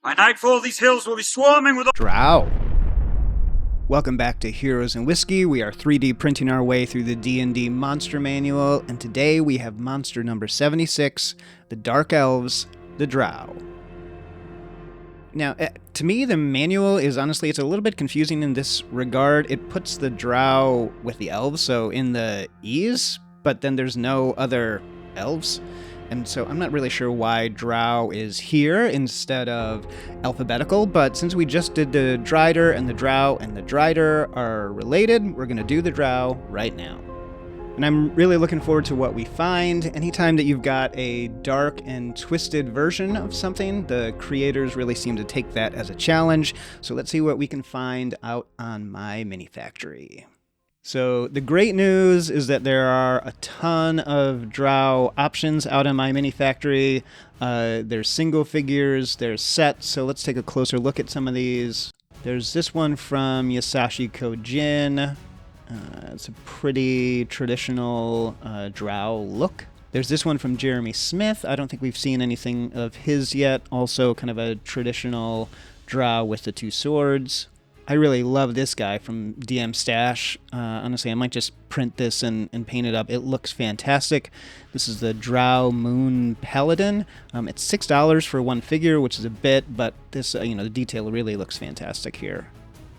By nightfall, these hills will be swarming with Drow. Welcome back to Heroes and Whiskey. We are 3D printing our way through the D&D Monster Manual, and today we have monster number 76, the Dark Elves, the Drow. Now, to me, the manual is honestly, it's a little bit confusing in this regard. It puts the Drow with the elves, so in the E's, but then there's no other elves. And so I'm not really sure why Drow is here instead of alphabetical, but since we just did the Drider and the Drow and the Drider are related, we're going to do the Drow right now. And I'm really looking forward to what we find. Anytime that you've got a dark and twisted version of something, the creators really seem to take that as a challenge. So let's see what we can find out on my mini factory. So the great news is that there are a ton of Drow options out on my mini factory. There's single figures, there's sets, so let's take a closer look at some of these. There's this one from Yasashi Kojin. It's a pretty traditional Drow look. There's this one from Jeremy Smith. I don't think we've seen anything of his yet. Also kind of a traditional Drow with the two swords. I really love this guy from DM Stash. Honestly, I might just print this and paint it up. It looks fantastic. This is the Drow Moon Paladin. It's $6 for one figure, which is a bit, but this, the detail really looks fantastic here.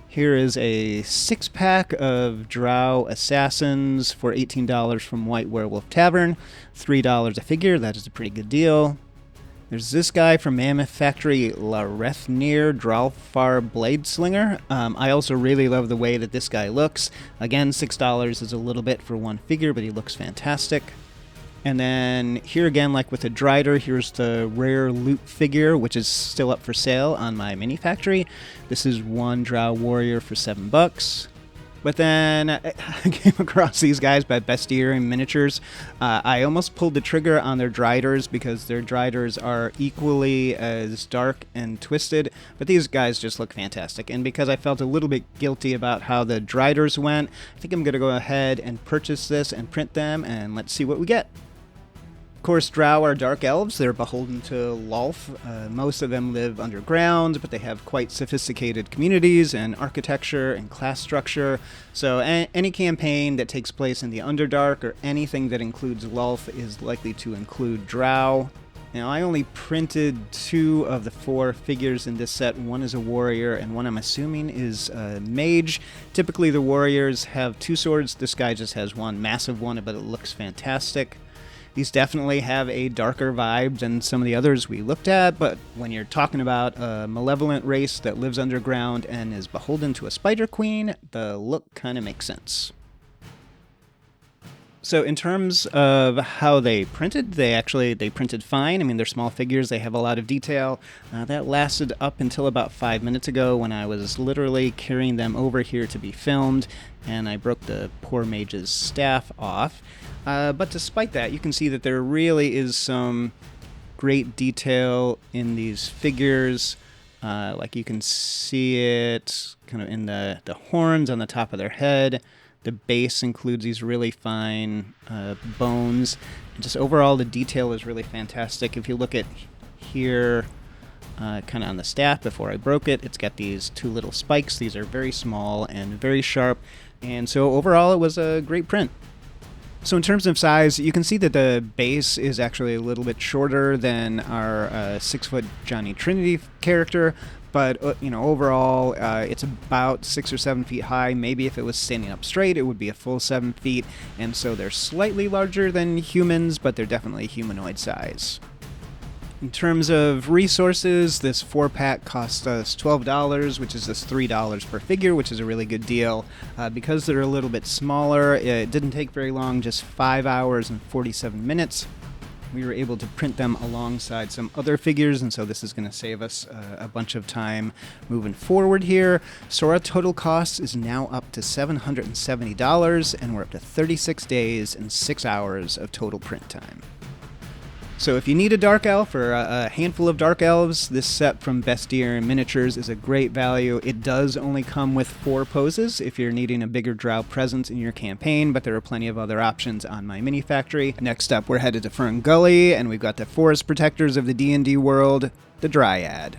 Here is a 6-pack of Drow Assassins for $18 from White Werewolf Tavern. $3 a figure. That is a pretty good deal. There's this guy from Mammoth Factory, Larethnir Dralfar Blade Slinger. I also really love the way that this guy looks. Again, $6 is a little bit for one figure, but he looks fantastic. And then here again, like with the Drider, here's the rare loot figure, which is still up for sale on my mini factory. This is one Drow Warrior for $7. But then I came across these guys by Bestiarum Miniatures. I almost pulled the trigger on their Driders because their Driders are equally as dark and twisted, but these guys just look fantastic. And because I felt a little bit guilty about how the Driders went, I think I'm going to go ahead and purchase this and print them, and let's see what we get. Of course, Drow are dark elves. They're beholden to Lolth. Most of them live underground, but they have quite sophisticated communities and architecture and class structure. So any campaign that takes place in the Underdark or anything that includes Lolth is likely to include Drow. Now, I only printed 2 of the 4 figures in this set. One is a warrior, and one I'm assuming is a mage. Typically, the warriors have 2 swords. This guy just has one massive one, but it looks fantastic. These definitely have a darker vibe than some of the others we looked at, but when you're talking about a malevolent race that lives underground and is beholden to a spider queen, the look kind of makes sense. So in terms of how they printed, they printed fine. I mean, they're small figures, they have a lot of detail. That lasted up until about 5 minutes ago when I was literally carrying them over here to be filmed, and I broke the poor mage's staff off. But despite that, you can see that there really is some great detail in these figures. Like you can see it kind of in the horns on the top of their head. The base includes these really fine bones. And just overall, the detail is really fantastic. If you look at here, kind of on the staff before I broke it, it's got these 2 little spikes. These are very small and very sharp. And so overall, it was a great print. So in terms of size, you can see that the base is actually a little bit shorter than our 6-foot Johnny Trinity character, but overall, it's about 6 or 7 feet high. Maybe if it was standing up straight, it would be a full 7 feet, and so they're slightly larger than humans, but they're definitely humanoid size. In terms of resources, this 4-pack cost us $12, which is just $3 per figure, which is a really good deal. Because they're a little bit smaller, it didn't take very long, just 5 hours and 47 minutes. We were able to print them alongside some other figures, and so this is going to save us a bunch of time moving forward here. So our total cost is now up to $770, and we're up to 36 days and 6 hours of total print time. So if you need a dark elf or a handful of dark elves, this set from Bestiarum Miniatures is a great value. It does only come with 4 poses if you're needing a bigger Drow presence in your campaign, but there are plenty of other options on my mini factory. Next up, we're headed to Fern Gully, and we've got the forest protectors of the D&D world, the Dryad.